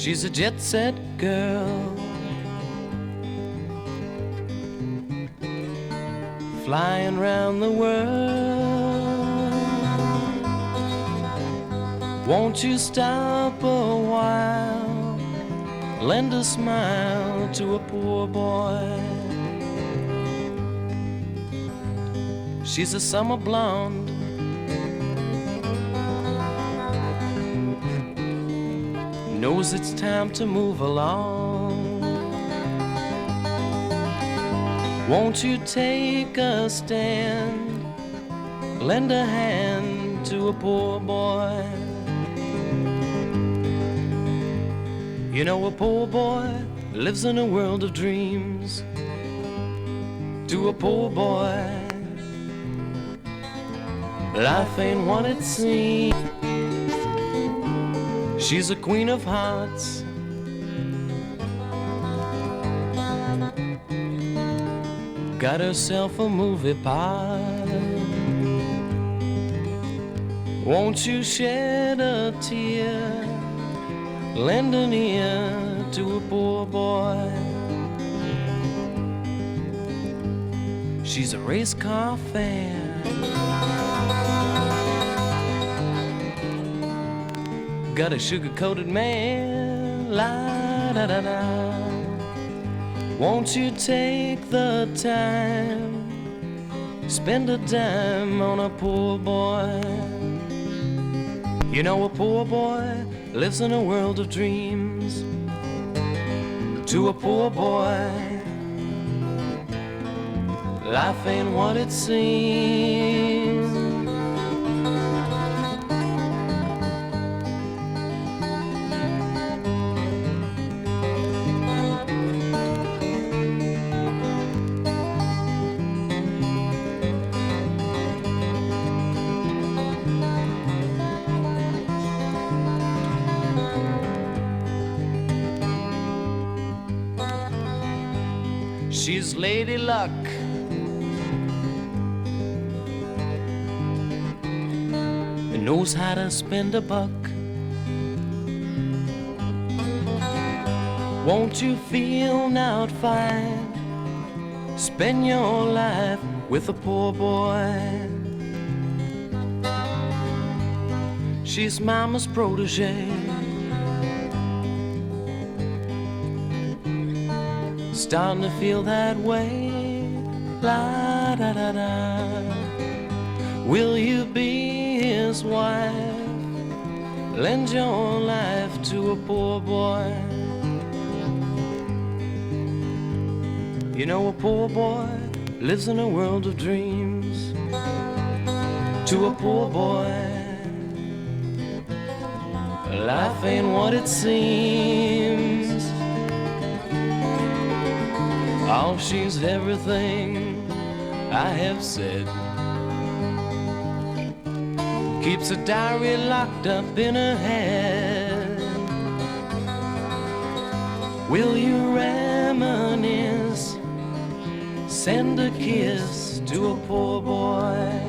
She's a jet set girl, flying round the world. Won't you stop a while, lend a smile to a poor boy? She's a summer blonde, knows it's time to move along. Won't you take a stand, lend a hand to a poor boy? You know, a poor boy lives in a world of dreams. To a poor boy, life ain't what it seems. She's a queen of hearts, got herself a movie part. Won't you shed a tear, lend an ear to a poor boy? She's a race car fan, got a sugar-coated man, la-da-da-da. Won't you take the time, spend a dime on a poor boy? You know, a poor boy lives in a world of dreams. To a poor boy, life ain't what it seems. She's Lady Luck, and knows how to spend a buck. Won't you feel now fine, spend your life with a poor boy? She's mama's protege, starting to feel that way, la-da-da-da. Will you be his wife, lend your life to a poor boy? You know, a poor boy lives in a world of dreams. To a poor boy, life ain't what it seems. Oh, she's everything I have said. Keeps a diary locked up in her head. Will you reminisce, send a kiss to a poor boy?